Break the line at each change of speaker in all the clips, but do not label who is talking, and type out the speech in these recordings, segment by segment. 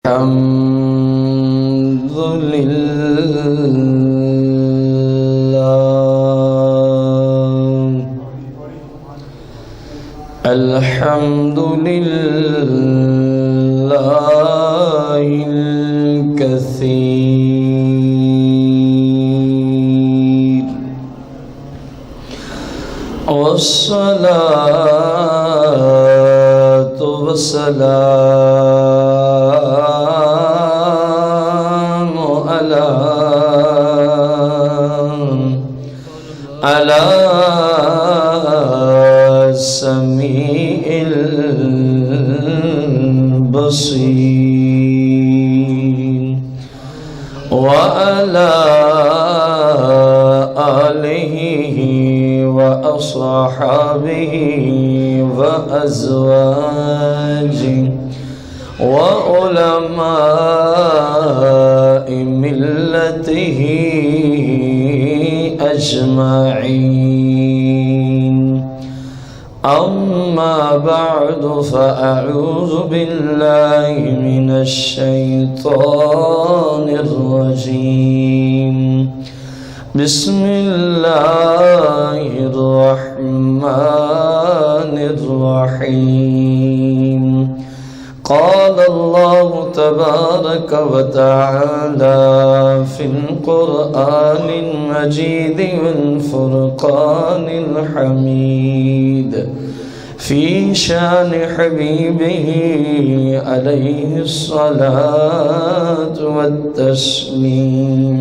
الحمد لله الكثير والصلاة والسلام على السميع البصير وعلى آله وأصحابه وأزواجه وعلماء ملته أجمعين. أما بعد فأعوذ بالله من الشيطان الرجيم. بسم الله الرحمن الرحيم. قال الله تبارك وتعالى في القرآن المجيد والفرقان الحميد في شان حبيبه عليه الصلاة والتسليم.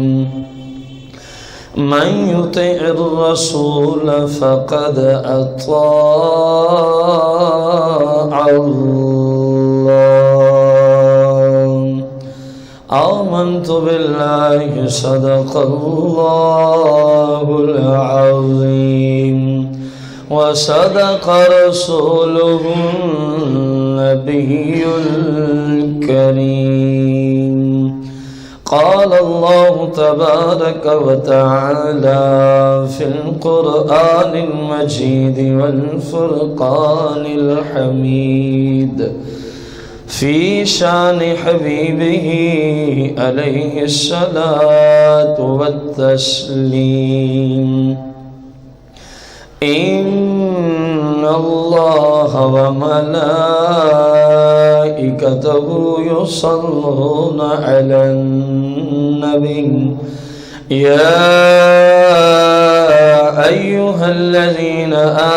من يطع الرسول فقد أطاع الله. آمنت بالله صدق الله العظيم وصدق رسوله النبي الكريم. قال الله تبارك وتعالى في القرآن المجيد والفرقان الحميد في شان حبيبه عليه الصلاة والتسليم. إن الله وملائكته يصلون على النبي يا أيها الذين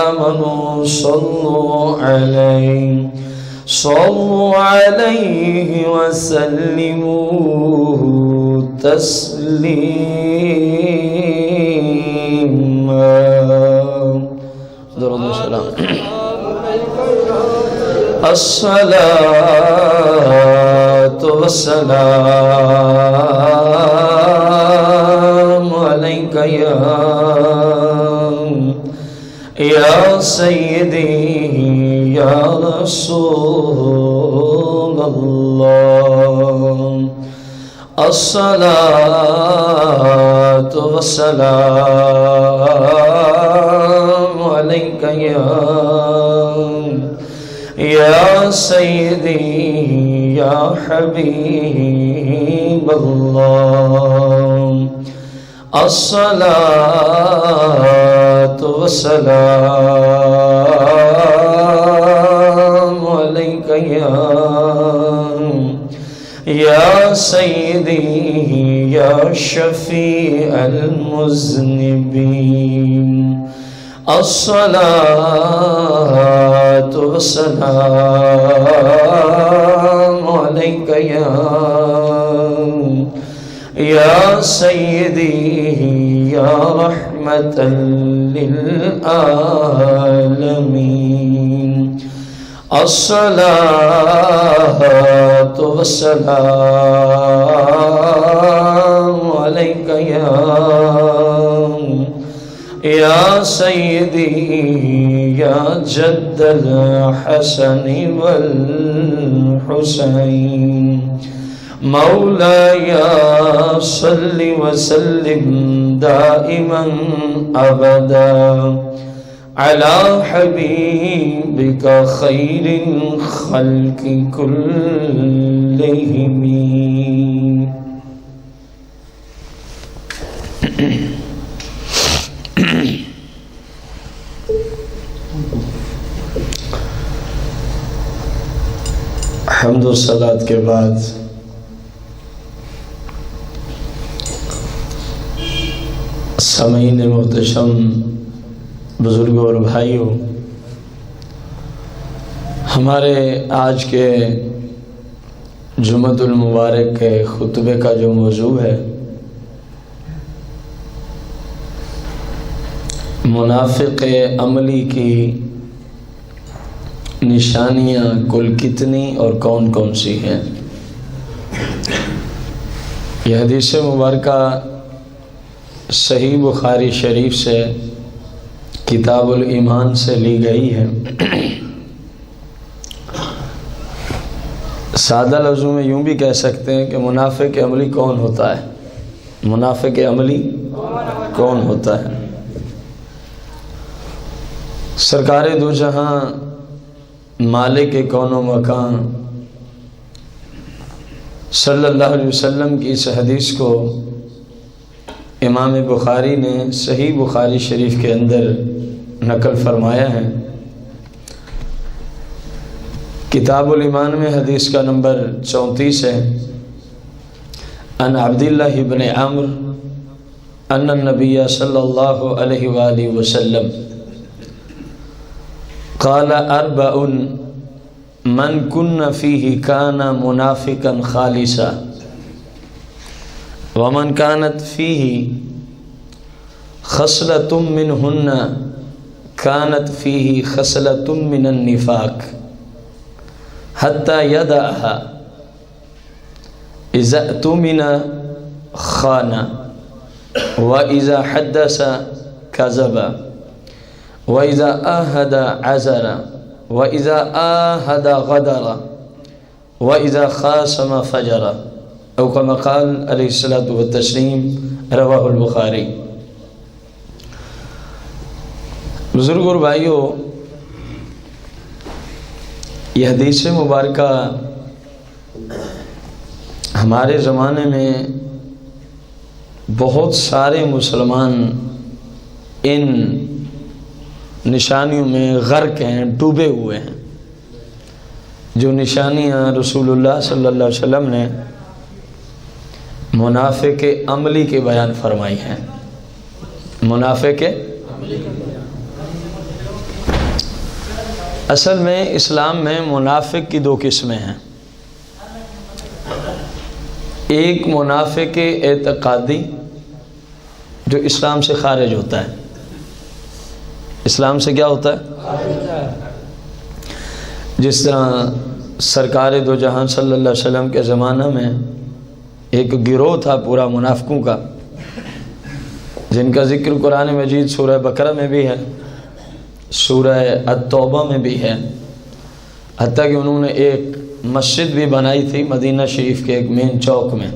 آمنوا صلوا عليه وسلموا تسليما. الصلاة والسلام عليك يا سيدي يا رسول الله. الصلاة والسلام عليك يا سيدي يا حبيب الله. الصلاة والسلام عليك يا سيدي يا شفيع المذنبين. الصلاة والسلام عليك يا سيدي يا رحمة للعالمين. الصلاة والسلام عليك يا سيدي يا جد الحسن والحسين. مولاي صل وسلم دائما أبدا على حبيبك خير الخلق كلهم. حمد و صلات کے بعد سامعین محتشم، بزرگوں اور بھائیوں، ہمارے آج کے جمعۃ المبارک کے خطبے کا جو موضوع ہے، منافق عملی کی نشانیاں کل کتنی اور کون کون سی ہیں. یہ حدیث مبارکہ صحیح بخاری شریف سے کتاب الایمان سے لی گئی ہے. سادہ لفظوں میں یوں بھی کہہ سکتے ہیں کہ منافق عملی کون ہوتا ہے؟ منافق عملی کون ہوتا ہے؟ سرکار دو جہاں مالک کون و مکان صلی اللہ علیہ وسلم کی اس حدیث کو امام بخاری نے صحیح بخاری شریف کے اندر نقل فرمایا ہے. کتاب الایمان میں حدیث کا نمبر 34 ہے. ان عبداللہ بن عمرو ان النبی صلی اللہ علیہ وآلہ وسلم قال اربع من کن فیہ کان منافقا خالصا ومن كانت فيه خصلة منهن كانت فيه خصلة من النفاق حتى يدعها إذا اؤتمن خان وإذا حدث كذب وإذا عاهد عزر وإذا عاهد غدر وإذا خاصم فجر او کما قال علیہ الصلوۃ والتسلیم. رواہ البخاری. بزرگوں اور بھائیوں، یہ حدیث مبارکہ ہمارے زمانے میں بہت سارے مسلمان ان نشانیوں میں غرق ہیں، ڈوبے ہوئے ہیں. جو نشانیاں رسول اللہ صلی اللہ علیہ وسلم نے منافق عملی کے بیان فرمائی ہیں. منافق اصل میں اسلام میں منافق کی دو قسمیں ہیں. ایک منافق اعتقادی جو اسلام سے خارج ہوتا ہے. اسلام سے کیا ہوتا ہے؟ جس طرح سرکار دو جہاں صلی اللہ علیہ وسلم کے زمانہ میں ایک گروہ تھا پورا منافقوں کا، جن کا ذکر قرآن مجید سورہ بقرہ میں بھی ہے، سورہ التوبہ میں بھی ہے. حتیٰ کہ انہوں نے ایک مسجد بھی بنائی تھی مدینہ شریف کے ایک مین چوک میں،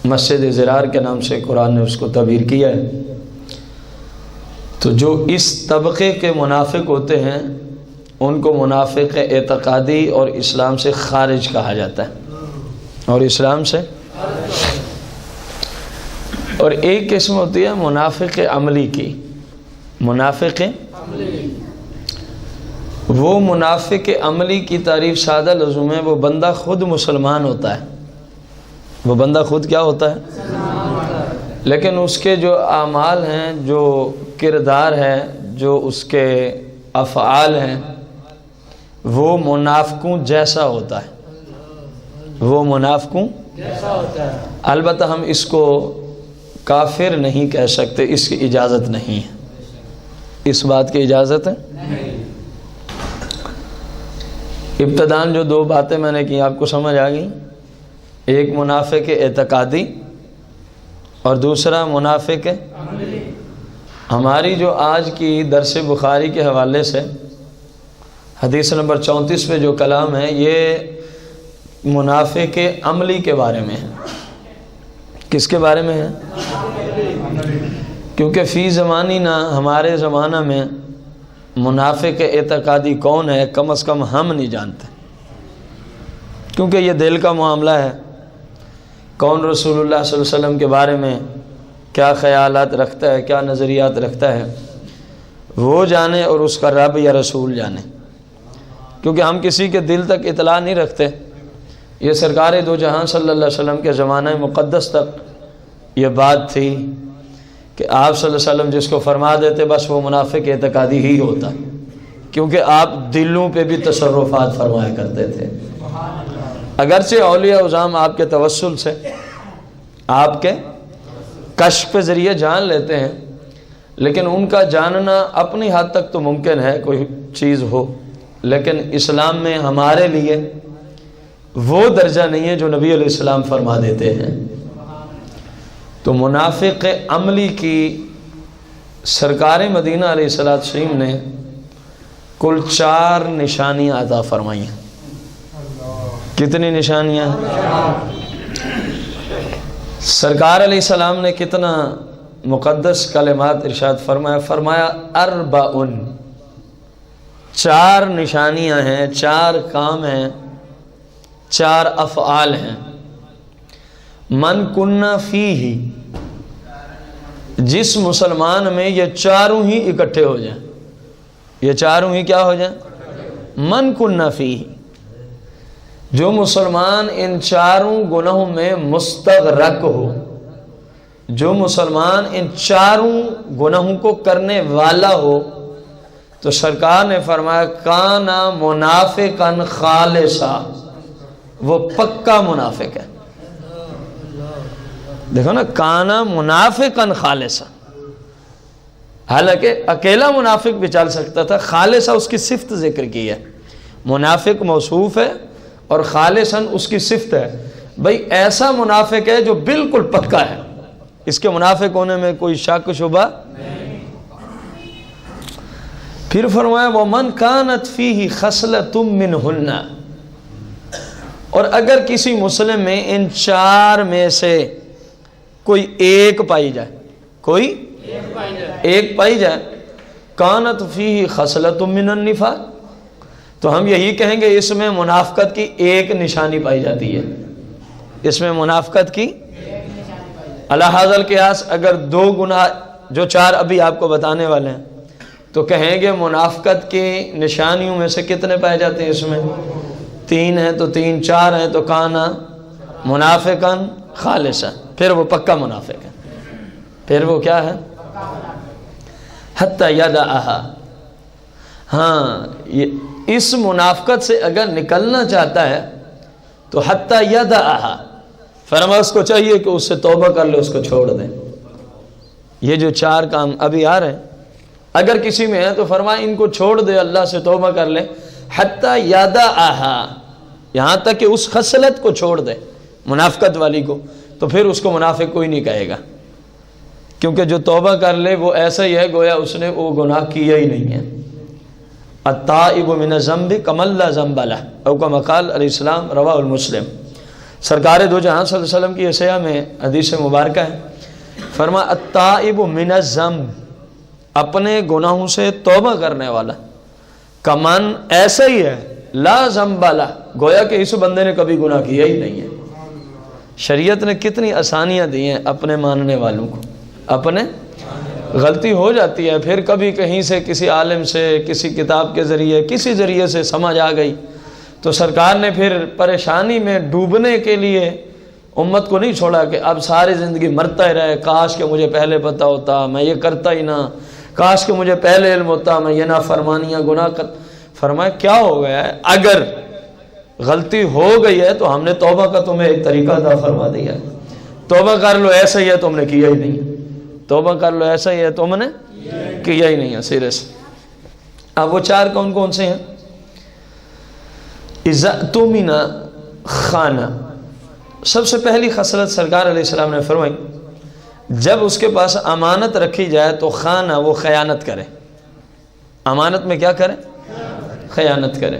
مسجد زرار کے نام سے قرآن نے اس کو تعبیر کیا ہے. تو جو اس طبقے کے منافق ہوتے ہیں ان کو منافق اعتقادی اور اسلام سے خارج کہا جاتا ہے. اور اسلام سے اور ایک قسم ہوتی ہے منافق عملی کی. منافق وہ منافق عملی کی تعریف سادہ لفظوں میں وہ بندہ خود مسلمان ہوتا ہے. وہ بندہ خود کیا ہوتا ہے؟ لیکن اس کے جو اعمال ہیں، جو کردار ہے، جو اس کے افعال ہیں، وہ منافقوں جیسا ہوتا ہے. وہ منافقوں جیسا ہوتا ہے. البتہ ہم اس کو کافر نہیں کہہ سکتے، اس کی اجازت نہیں ہے. اس بات کی اجازت ہے نہیں. ابتداً جو دو باتیں میں نے کی آپ کو سمجھ آ گئی. ایک منافق اعتقادی اور دوسرا منافق عملی. ہماری جو آج کی درس بخاری کے حوالے سے حدیث نمبر 34 پہ جو کلام ہے یہ منافق عملی کے بارے میں ہے. کس کے بارے میں ہے؟ کیونکہ فی زمانینا ہمارے زمانہ میں منافق اعتقادی کون ہے کم از کم ہم نہیں جانتے، کیونکہ یہ دل کا معاملہ ہے۔ کون رسول اللہ صلی اللہ علیہ وسلم کے بارے میں کیا خیالات رکھتا ہے، کیا نظریات رکھتا ہے، وہ جانے اور اس کا رب یا رسول جانے، کیونکہ ہم کسی کے دل تک اطلاع نہیں رکھتے۔ یہ سرکار دو جہاں صلی اللہ علیہ وسلم کے زمانہ مقدس تک یہ بات تھی کہ آپ صلی اللہ علیہ وسلم جس کو فرما دیتے بس وہ منافق اعتقادی ہی ہوتا، کیونکہ آپ دلوں پہ بھی تصرفات فرمایا کرتے تھے۔ اگرچہ اولیاء عظام آپ کے توسل سے، آپ کے کشف کے ذریعے جان لیتے ہیں، لیکن ان کا جاننا اپنی حد تک تو ممکن ہے کوئی چیز ہو، لیکن اسلام میں ہمارے لیے وہ درجہ نہیں ہے جو نبی علیہ السلام فرما دیتے ہیں۔ تو منافق عملی کی سرکار مدینہ علیہ السلام نے کل 4 نشانیاں عطا فرمائی ہیں۔ کتنی نشانیاں؟ سرکار علیہ السلام نے کتنا مقدس کلمات ارشاد فرمایا 4 4 نشانیاں ہیں، 4 کام ہیں، 4 افعال ہیں۔ من کننا فیہ، جس مسلمان میں یہ 4 ہی اکٹھے ہو جائیں، یہ 4 ہی کیا ہو جائیں؟ من کننا فیہ، جو مسلمان ان 4 گناہوں میں مستغرق ہو، جو مسلمان ان 4 گناہوں کو کرنے والا ہو، تو سرکار نے فرمایا کانا منافقا خالصا، وہ پکا منافق ہے۔ دیکھو نا، کانا منافقا خالصا، حالانکہ اکیلا منافق بھی چل سکتا تھا، خالصا اس کی صفت ذکر کی ہے۔ منافق موصوف ہے اور خالصاً اس کی صفت ہے۔ بھئی ایسا منافق ہے جو بالکل پکا ہے، اس کے منافق ہونے میں کوئی شک شبہ نہیں۔ پھر فرمایا وَمَنْ كَانَتْ فِيهِ خَصْلَةٌ مِّنْهُنَّ، اور اگر کسی مسلم میں ان 4 میں سے کوئی ایک پائی جائے، کوئی ایک پائی جائے، كَانَتْ فِيهِ خَصْلَةٌ مِّنَ النِّفَاقِ، تو ہم یہی کہیں گے اس میں منافقت کی ایک نشانی پائی جاتی ہے، اس میں منافقت کی علی ھذا القیاس اگر 2 گناہ جو 4 ابھی آپ کو بتانے والے ہیں تو کہیں گے منافقت کی نشانیوں میں سے کتنے پائے جاتے ہیں؟ اس میں 3 ہیں تو 3، 4 ہیں تو کانا منافقا خالصا، پھر وہ پکا منافق ہے، پھر وہ کیا ہے؟ حتی یدعھا، ہاں اس منافقت سے اگر نکلنا چاہتا ہے تو حتی یدعھا، فرما اس کو چاہیے کہ اس سے توبہ کر لے، اس کو چھوڑ دیں۔ یہ جو 4 کام ابھی آ رہے ہیں اگر کسی میں ہے تو فرما ان کو چھوڑ دے، اللہ سے توبہ کر لے، حتی یدعھا، یہاں تک کہ اس خصلت کو چھوڑ دے، منافقت والی کو، تو پھر اس کو منافق کوئی نہیں کہے گا، کیونکہ جو توبہ کر لے وہ ایسا ہی ہے گویا اس نے وہ گناہ کیا ہی نہیں ہے۔ التائب من الذنب کمن لا ذنب لہ، او کما قال علیہ السلام، رواہ المسلم۔ سرکار دو جہاں صلی اللہ علیہ وسلم کی عیسیہ میں حدیث مبارکہ ہے، فرما التائب من الذنب، اپنے گناہوں سے توبہ کرنے والا، کمن ایسا ہی ہے، لا ذنب لہ، گویا کہ اس بندے نے کبھی گناہ کیا ہی نہیں ہے۔ شریعت نے کتنی آسانیاں دی ہیں اپنے ماننے والوں کو، اپنے غلطی ہو جاتی ہے، پھر کبھی کہیں سے کسی عالم سے، کسی کتاب کے ذریعے، کسی ذریعے سے سمجھ آ گئی تو سرکار نے پھر پریشانی میں ڈوبنے کے لیے امت کو نہیں چھوڑا کہ اب ساری زندگی مرتا ہی رہے، کاش کہ مجھے پہلے پتہ ہوتا، میں یہ کرتا ہی نہ، کاش کہ مجھے پہلے علم ہوتا، میں یہ نافرمانیاں گناہ کر۔ فرمایا کیا ہو گیا ہے، اگر غلطی ہو گئی ہے تو ہم نے توبہ کا تمہیں ایک طریقہ عطا فرما دیا ہے، توبہ کر لو، ایسا ہی ہے تم نے کیا ہی نہیں، توبہ کر لو، ایسا ہی ہے تم نے کیا ہی نہیں ہے، سرے سے۔ اب وہ 4 کون کون سے ہیں؟ اذا اؤتمن خانہ، سب سے پہلی خصلت سرکار علیہ السلام نے فرمائی جب اس کے پاس امانت رکھی جائے تو خانہ، وہ خیانت کرے، امانت میں کیا کرے؟ خیانت کرے۔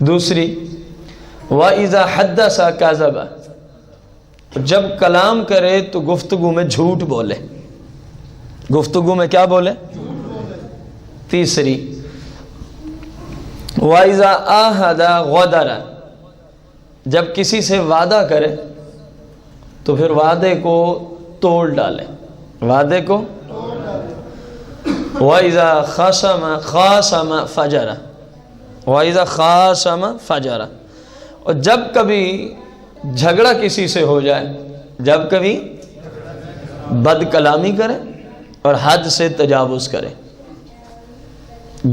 دوسری وَإِذَا حَدَّثَ كَذَبَ، جب کلام کرے تو گفتگو میں جھوٹ بولے، گفتگو میں کیا بولے؟ تیسری وَإِذَا آهَدَ غَدَرَ، جب کسی سے وعدہ کرے تو پھر وعدے کو توڑ ڈالے، وعدے کو. وَإِذَا خَاصَمَ فَجَرَ، وَإِذَا خَاصَمَ فَجَرَ، اور جب کبھی جھگڑا کسی سے ہو جائے، جب کبھی بد کلامی کرے اور حد سے تجاوز کرے،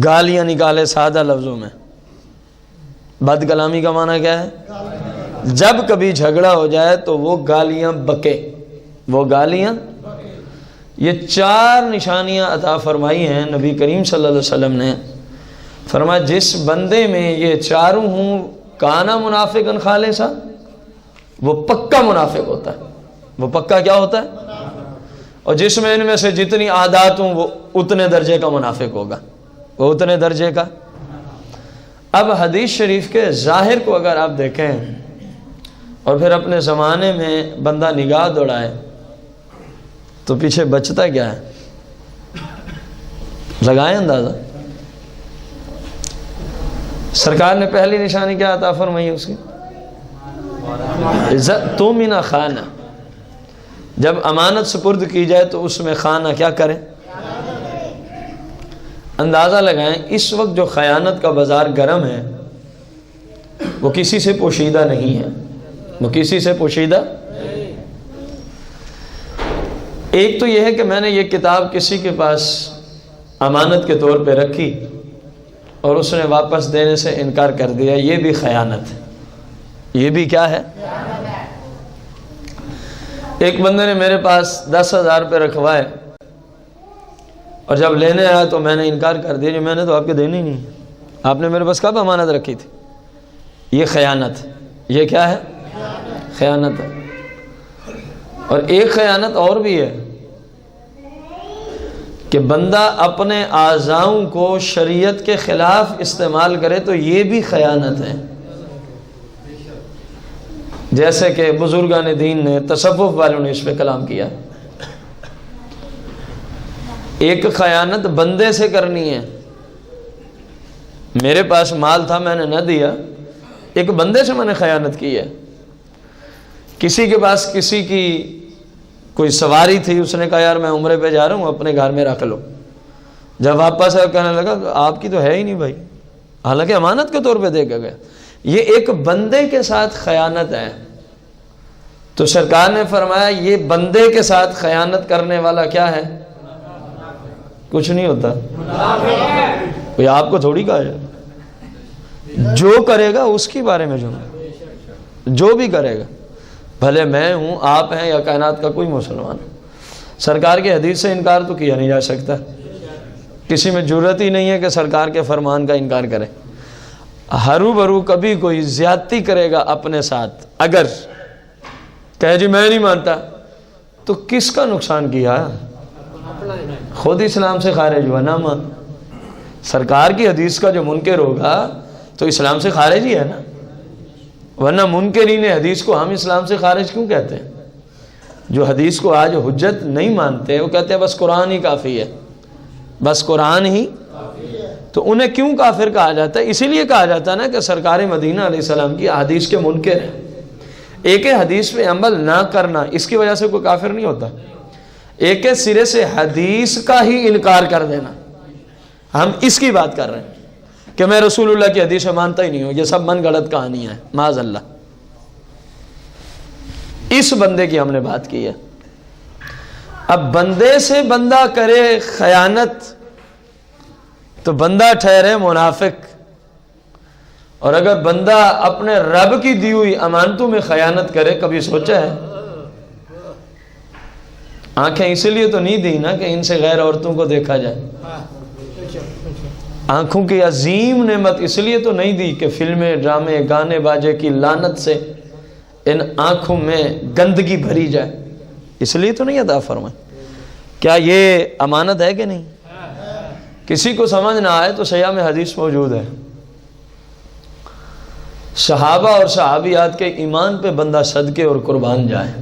گالیاں نکالے. سادہ لفظوں میں بد کلامی کا معنی کیا ہے؟ جب کبھی جھگڑا ہو جائے تو وہ گالیاں بکے، وہ گالیاں. یہ 4 نشانیاں عطا فرمائی ہیں نبی کریم صلی اللہ علیہ وسلم نے. فرمایا جس بندے میں یہ 4 ہوں کانا منافقاً خالصا، وہ پکا منافق ہوتا ہے. وہ پکا کیا ہوتا ہے؟ اور جس میں ان میں سے جتنی عادات ہوں وہ اتنے درجے کا منافق ہوگا، وہ اتنے درجے کا. اب حدیث شریف کے ظاہر کو اگر آپ دیکھیں اور پھر اپنے زمانے میں بندہ نگاہ دوڑائے تو پیچھے بچتا کیا ہے؟ لگائیں اندازہ. سرکار نے پہلی نشانی کیا عطا فرمائی اس کی؟ عزت تؤمن خانہ، جب امانت سپرد کی جائے تو اس میں خانہ کیا کریں؟ اندازہ لگائیں اس وقت جو خیانت کا بازار گرم ہے وہ کسی سے پوشیدہ نہیں ہے، وہ کسی سے پوشیدہ. ایک تو یہ ہے کہ میں نے یہ کتاب کسی کے پاس امانت کے طور پہ رکھی اور اس نے واپس دینے سے انکار کر دیا، یہ بھی خیانت ہے. یہ بھی کیا ہے؟ ایک بندے نے میرے پاس 10,000 روپے رکھوائے اور جب لینے آیا تو میں نے انکار کر دیا، میں نے تو آپ کے دینے ہی نہیں، آپ نے میرے پاس کب امانت رکھی تھی. یہ خیانت، یہ کیا ہے؟ خیانت ہے. اور ایک خیانت اور بھی ہے کہ بندہ اپنے اعضاؤں کو شریعت کے خلاف استعمال کرے تو یہ بھی خیانت ہے. جیسے کہ بزرگان دین نے، تصوف والوں نے اس پہ کلام کیا. ایک خیانت بندے سے کرنی ہے، میرے پاس مال تھا میں نے نہ دیا، ایک بندے سے میں نے خیانت کی ہے. کسی کے پاس کسی کی کوئی سواری تھی، اس نے کہا یار میں عمرے پہ جا رہا ہوں اپنے گھر میں رکھ لو. جب واپس آیا کہنے لگا آپ کی تو ہے ہی نہیں بھائی، حالانکہ امانت کے طور پہ دے کے گیا. یہ ایک بندے کے ساتھ خیانت ہے. تو سرکار نے فرمایا یہ بندے کے ساتھ خیانت کرنے والا کیا ہے؟ کچھ نہیں ہوتا. کوئی آپ کو تھوڑی کہا جائے، جو کرے گا اس کے بارے میں جو بھی کرے گا، بھلے میں ہوں، آپ ہیں یا کائنات کا کوئی مسلمان. سرکار کے حدیث سے انکار تو کیا نہیں جا سکتا. کسی میں جرت ہی نہیں ہے کہ سرکار کے فرمان کا انکار کرے. ہرو بھرو کبھی کوئی زیادتی کرے گا اپنے ساتھ، اگر کہے جی میں نہیں مانتا، تو کس کا نقصان کیا؟ خود اسلام سے خارج ہوا نا. مان سرکار کی حدیث کا جو منکر ہوگا تو اسلام سے خارج ہی ہے نا، ورنہ منکرین حدیث کو ہم اسلام سے خارج کیوں کہتے ہیں؟ جو حدیث کو آج حجت نہیں مانتے وہ کہتے ہیں بس قرآن ہی کافی ہے، بس قرآن ہی. تو انہیں کیوں کافر کہا جاتا ہے؟ اسی لیے کہا جاتا ہے نا کہ سرکار مدینہ علیہ السلام کی حدیث کے منکر ہیں. ایک حدیث پہ عمل نہ کرنا اس کی وجہ سے کوئی کافر نہیں ہوتا. ایک سرے سے حدیث کا ہی انکار کر دینا، ہم اس کی بات کر رہے ہیں کہ میں رسول اللہ کی حدیث مانتا ہی نہیں ہوں، یہ سب من گڑت کہانیاں ہیں معاذ اللہ. اس بندے کی ہم نے بات کی ہے. اب بندے سے بندہ کرے خیانت تو بندہ ٹھہرے منافق، اور اگر بندہ اپنے رب کی دی ہوئی امانتوں میں خیانت کرے، کبھی سوچا ہے؟ آنکھیں اسی لیے تو نہیں دی نا کہ ان سے غیر عورتوں کو دیکھا جائے. آنکھوں کی عظیم نعمت اس لیے تو نہیں دی کہ فلمیں، ڈرامے، گانے باجے کی لعنت سے ان آنکھوں میں گندگی بھری جائے، اس لیے تو نہیں عطا فرمائے. کیا یہ امانت ہے کہ نہیں؟ کسی کو سمجھ نہ آئے تو صحیح میں حدیث موجود ہے. صحابہ اور صحابیات کے ایمان پہ بندہ صدقے اور قربان جائے.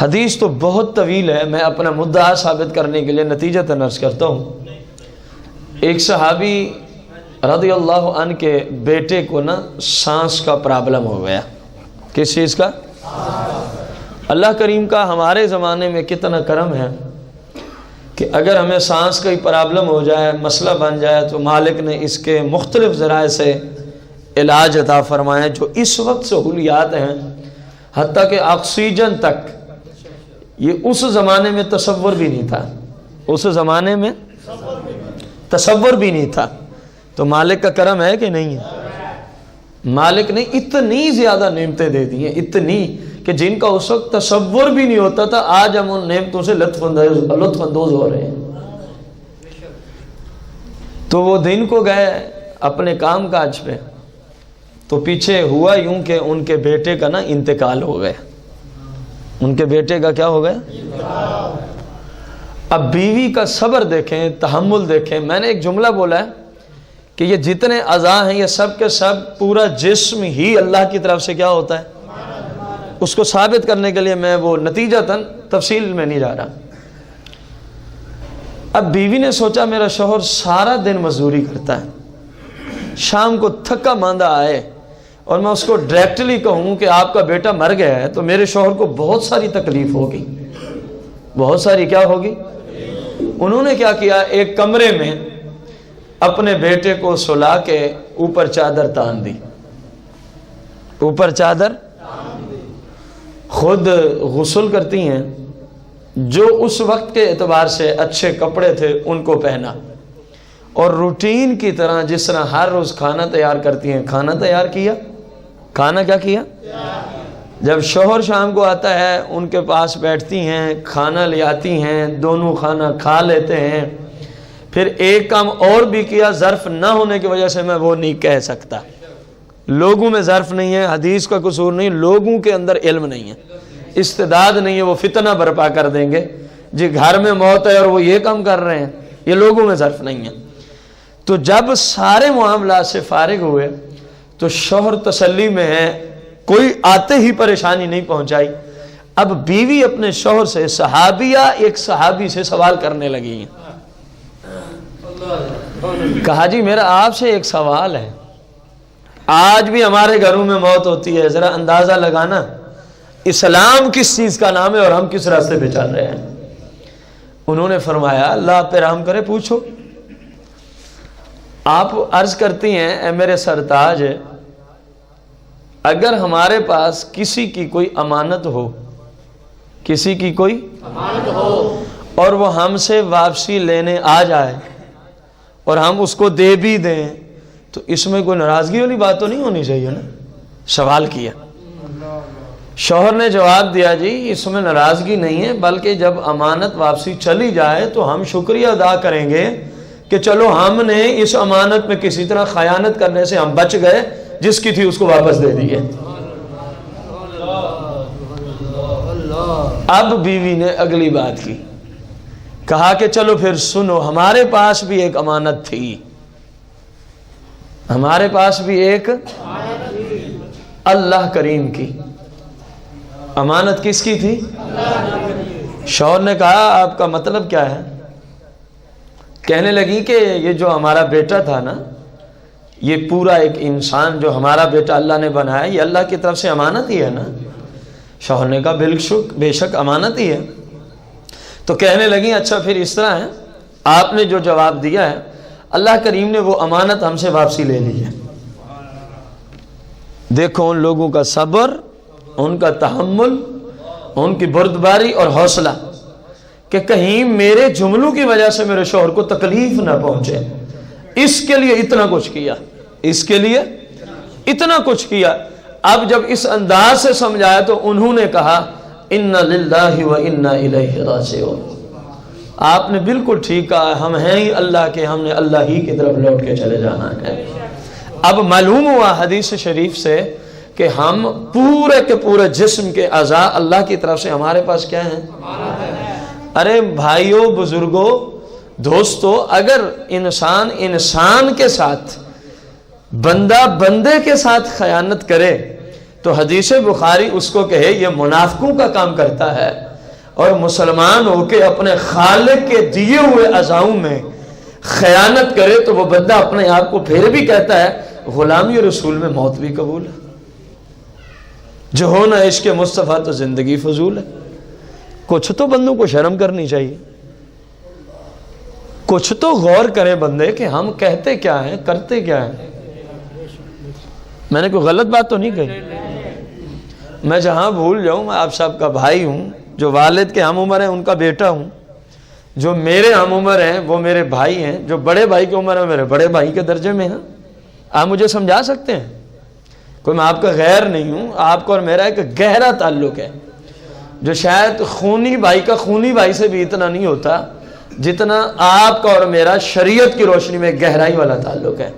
حدیث تو بہت طویل ہے، میں اپنا مدعا ثابت کرنے کے لیے نتیجہ عرض کرتا ہوں. ایک صحابی رضی اللہ عنہ کے بیٹے کو نا سانس کا پرابلم ہو گیا. کس چیز کا؟ اللہ کریم کا ہمارے زمانے میں کتنا کرم ہے کہ اگر ہمیں سانس کا ہی پرابلم ہو جائے، مسئلہ بن جائے، تو مالک نے اس کے مختلف ذرائع سے علاج عطا فرمائے جو اس وقت سہولیات ہیں، حتیٰ کہ آکسیجن تک یہ اس زمانے میں تصور بھی نہیں تھا. اس زمانے میں تصور بھی نہیں تھا. تو مالک کا کرم ہے کہ نہیں ہے؟ مالک نے اتنی زیادہ نعمتیں دے دی ہیں، اتنی کہ جن کا اس وقت تصور بھی نہیں ہوتا تھا، آج ہم ان نعمتوں سے لطف اندوز ہو رہے ہیں. تو وہ دن کو گئے اپنے کام کاج پہ، تو پیچھے ہوا یوں کہ ان کے بیٹے کا نا انتقال ہو گیا. ان کے بیٹے کا کیا ہو گیا؟ اب بیوی کا صبر دیکھیں، تحمل دیکھیں. میں نے ایک جملہ بولا ہے کہ یہ جتنے اعضاء ہیں یہ سب کے سب، پورا جسم ہی اللہ کی طرف سے کیا ہوتا ہے. اس کو ثابت کرنے کے لیے میں وہ نتیجتاً تفصیل میں نہیں جا رہا. اب بیوی نے سوچا میرا شوہر سارا دن مزدوری کرتا ہے، شام کو تھکا ماندہ آئے اور میں اس کو ڈائریکٹلی کہوں کہ آپ کا بیٹا مر گیا ہے، تو میرے شوہر کو بہت ساری تکلیف ہوگی. بہت ساری کیا ہوگی؟ انہوں نے کیا کیا، ایک کمرے میں اپنے بیٹے کو سلا کے اوپر چادر تان دی. اوپر چادر، خود غسل کرتی ہیں، جو اس وقت کے اعتبار سے اچھے کپڑے تھے ان کو پہنا، اور روٹین کی طرح جس طرح ہر روز کھانا تیار کرتی ہیں کھانا تیار کیا. کھانا کیا کیا؟ جب شوہر شام کو آتا ہے ان کے پاس بیٹھتی ہیں، کھانا لے آتی ہیں، دونوں کھانا کھا لیتے ہیں. پھر ایک کام اور بھی کیا، ظرف نہ ہونے کی وجہ سے میں وہ نہیں کہہ سکتا. لوگوں میں ظرف نہیں ہے، حدیث کا قصور نہیں، لوگوں کے اندر علم نہیں ہے، استعداد نہیں ہے، وہ فتنہ برپا کر دیں گے جی گھر میں موت ہے اور وہ یہ کام کر رہے ہیں. یہ لوگوں میں ظرف نہیں ہے. تو جب سارے معاملات سے فارغ ہوئے تو شوہر تسلی میں ہے، کوئی آتے ہی پریشانی نہیں پہنچائی. اب بیوی اپنے شوہر سے، صحابیہ ایک صحابی سے سوال کرنے لگی ہیں. کہا جی میرا آپ سے ایک سوال ہے، آج بھی ہمارے گھروں میں موت ہوتی ہے، ذرا اندازہ لگانا اسلام کس چیز کا نام ہے اور ہم کس راستے پہ چل رہے ہیں. انہوں نے فرمایا اللہ آپ پہ رحم کرے، پوچھو. آپ عرض کرتی ہیں اے میرے سرتاج، اگر ہمارے پاس کسی کی کوئی امانت ہو، کسی کی کوئی امانت ہو اور وہ ہم سے واپسی لینے آ جائے اور ہم اس کو دے بھی دیں، تو اس میں کوئی ناراضگی والی بات تو نہیں ہونی چاہیے نا. سوال کیا. شوہر نے جواب دیا جی اس میں ناراضگی نہیں ہے، بلکہ جب امانت واپسی چلی جائے تو ہم شکریہ ادا کریں گے کہ چلو ہم نے اس امانت میں کسی طرح خیانت کرنے سے ہم بچ گئے، جس کی تھی اس کو واپس دے دیے. اب بیوی نے اگلی بات کی، کہا کہ چلو پھر سنو، ہمارے پاس بھی ایک امانت تھی، ہمارے پاس بھی ایک اللہ کریم کی امانت. کس کی تھی؟ شوہر نے کہا آپ کا مطلب کیا ہے؟ کہنے لگی کہ یہ جو ہمارا بیٹا تھا نا، یہ پورا ایک انسان جو ہمارا بیٹا اللہ نے بنایا، یہ اللہ کی طرف سے امانت ہی ہے نا. شوہر نے کہا بے شک امانت ہی ہے. تو کہنے لگی اچھا پھر اس طرح ہے، آپ نے جو جواب دیا ہے اللہ کریم نے وہ امانت ہم سے واپسی لے لی ہے. دیکھو ان لوگوں کا صبر، ان کا تحمل، ان کی بردباری اور حوصلہ، کہ کہیں میرے جملوں کی وجہ سے میرے شوہر کو تکلیف نہ پہنچے. اس کے لیے اتنا کچھ کیا، اس کے لیے اتنا کچھ کیا. اب جب اس انداز سے سمجھایا تو انہوں نے کہا اِنَّ لِلَّهِ وَإِنَّا إِلَيْهِ راجعون. آپ نے بالکل ٹھیک کہا، ہم ہیں ہی اللہ کے، ہم نے اللہ ہی کی طرف لوٹ کے چلے جانا ہے. اب معلوم ہوا حدیث شریف سے کہ ہم پورے کے پورے جسم کے اعضاء اللہ کی طرف سے ہمارے پاس کیا ہیں؟ ارے بھائیوں، بزرگوں، دوستو، اگر انسان کے ساتھ، بندہ بندے کے ساتھ خیانت کرے تو حدیث بخاری اس کو کہے یہ منافقوں کا کام کرتا ہے، اور مسلمان ہو کے اپنے خالق کے دیے ہوئے اعضاؤں میں خیانت کرے تو وہ بندہ اپنے آپ کو پھر بھی کہتا ہے غلامی رسول میں موت بھی قبول ہے، جو ہونا عشق مصطفیٰ تو زندگی فضول ہے۔ کچھ تو بندوں کو شرم کرنی چاہیے، کچھ تو غور کرے بندے کہ ہم کہتے کیا ہیں، کرتے کیا ہیں۔ میں نے کوئی غلط بات تو نہیں کہی؟ میں جہاں بھول جاؤں، میں آپ صاحب کا بھائی ہوں، جو والد کے ہم عمر ہیں ان کا بیٹا ہوں، جو میرے ہم عمر ہیں وہ میرے بھائی ہیں، جو بڑے بھائی کی عمر ہے میرے بڑے بھائی کے درجے میں ہیں۔ آپ مجھے سمجھا سکتے ہیں، کوئی میں آپ کا غیر نہیں ہوں، آپ کا اور میرا ایک گہرا تعلق ہے، جو شاید خونی بھائی کا خونی بھائی سے بھی اتنا نہیں ہوتا جتنا آپ کا اور میرا شریعت کی روشنی میں گہرائی والا تعلق ہے۔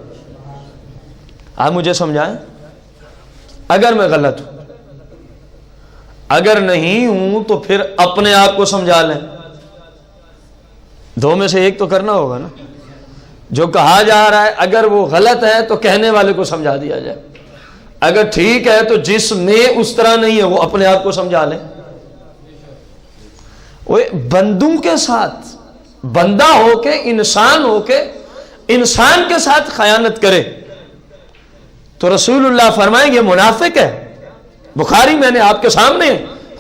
آپ مجھے سمجھائیں اگر میں غلط ہوں، اگر نہیں ہوں تو پھر اپنے آپ کو سمجھا لیں، دو میں سے ایک تو کرنا ہوگا نا۔ جو کہا جا رہا ہے اگر وہ غلط ہے تو کہنے والے کو سمجھا دیا جائے، اگر ٹھیک ہے تو جس میں اس طرح نہیں ہے وہ اپنے آپ کو سمجھا لیں۔ وہ بندوں کے ساتھ، بندہ ہو کے انسان کے ساتھ خیانت کرے تو رسول اللہ فرمائیں یہ منافق ہے۔ بخاری میں نے آپ کے سامنے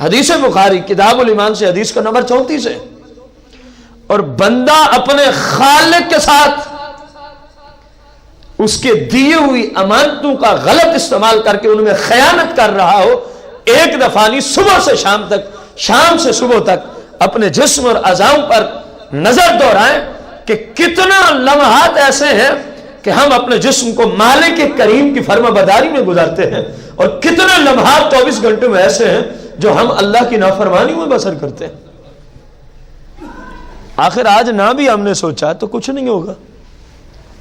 حدیث بخاری کتاب الایمان سے حدیث کا نمبر 34 ہے۔ اور بندہ اپنے خالق کے ساتھ اس کے دیے ہوئی امانتوں کا غلط استعمال کر کے ان میں خیانت کر رہا ہو، ایک دفعہ نہیں، صبح سے شام تک، شام سے صبح تک اپنے جسم اور اعضاؤں پر نظر دوڑائیں کہ کتنا لمحات ایسے ہیں کہ ہم اپنے جسم کو مالک کریم کی فرما برداری میں گزارتے ہیں، اور کتنے لمحات 24 گھنٹے میں ایسے ہیں جو ہم اللہ کی نافرمانی میں بسر کرتے ہیں۔ آخر آج نہ بھی ہم نے سوچا تو کچھ نہیں ہوگا،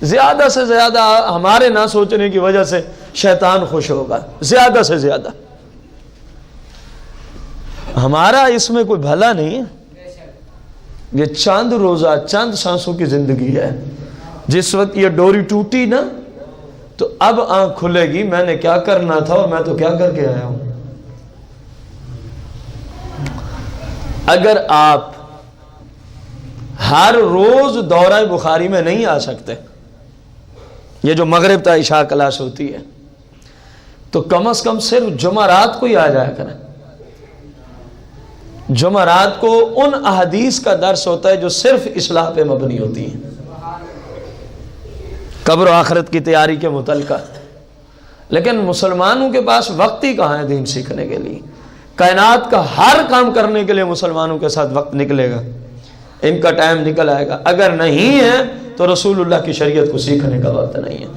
زیادہ سے زیادہ ہمارے نہ سوچنے کی وجہ سے شیطان خوش ہوگا، زیادہ سے زیادہ ہمارا اس میں کوئی بھلا نہیں ہے۔ یہ چند روزہ چند سانسوں کی زندگی ہے، جس وقت یہ ڈوری ٹوٹی نا تو اب آنکھ کھلے گی میں نے کیا کرنا تھا اور میں تو کیا کر کے آیا ہوں۔ اگر آپ ہر روز دورہ بخاری میں نہیں آ سکتے، یہ جو مغرب تا عشاء کلاس ہوتی ہے، تو کم از کم صرف جمعرات کو ہی آ جایا کریں۔ جمعرات کو ان احادیث کا درس ہوتا ہے جو صرف اصلاح پہ مبنی ہوتی ہیں، قبر و آخرت کی تیاری کے متعلقہ۔ لیکن مسلمانوں کے پاس وقت ہی کہاں ہے دین سیکھنے کے لیے؟ کائنات کا ہر کام کرنے کے لیے مسلمانوں کے ساتھ وقت نکلے گا، ان کا ٹائم نکل آئے گا۔ اگر نہیں ہے تو رسول اللہ کی شریعت کو سیکھنے کا وقت نہیں ہے۔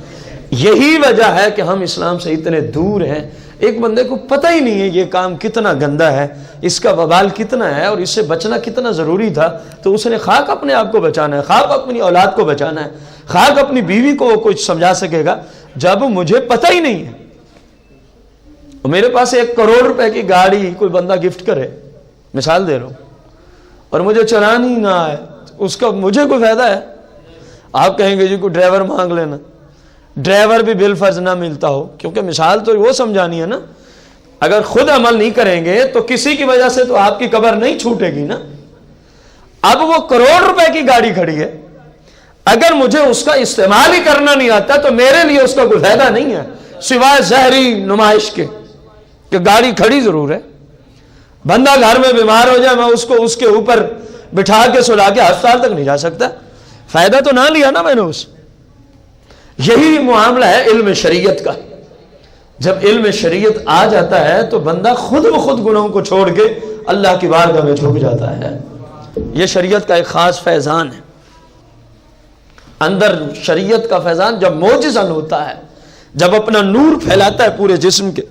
یہی وجہ ہے کہ ہم اسلام سے اتنے دور ہیں۔ ایک بندے کو پتہ ہی نہیں ہے یہ کام کتنا گندا ہے، اس کا وبال کتنا ہے اور اس سے بچنا کتنا ضروری تھا، تو اس نے خاک اپنے آپ کو بچانا ہے، خاک اپنی اولاد کو بچانا ہے، خاک اپنی بیوی کو وہ کچھ سمجھا سکے گا جب مجھے پتہ ہی نہیں ہے۔ میرے پاس 1 کروڑ روپے کی گاڑی کوئی بندہ گفٹ کرے، مثال دے رہا ہوں، اور مجھے چلانی نہ آئے، اس کا مجھے کوئی فائدہ ہے؟ آپ کہیں گے جی کوئی ڈرائیور مانگ لینا، ڈرائیور بھی بالفرض نہ ملتا ہو، کیونکہ مثال تو وہ سمجھانی ہے نا، اگر خود عمل نہیں کریں گے تو کسی کی وجہ سے تو آپ کی قبر نہیں چھوٹے گی نا۔ اب وہ 1 کروڑ روپے کی گاڑی کھڑی ہے، اگر مجھے اس کا استعمال ہی کرنا نہیں آتا تو میرے لیے اس کا کوئی فائدہ نہیں ہے سوائے زہری نمائش کے، کہ گاڑی کھڑی ضرور ہے، بندہ گھر میں بیمار ہو جائے میں اس کو اس کے اوپر بٹھا کے سلا کے ہسپتال تک نہیں جا سکتا، فائدہ تو نہ لیا نا میں نے اس۔ یہی معاملہ ہے علم شریعت کا۔ جب علم شریعت آ جاتا ہے تو بندہ خود بخود گناہوں کو چھوڑ کے اللہ کی بارگاہ میں جھک جاتا ہے۔ یہ شریعت کا ایک خاص فیضان ہے۔ اندر شریعت کا فیضان جب معجزن ہوتا ہے، جب اپنا نور پھیلاتا ہے پورے جسم کے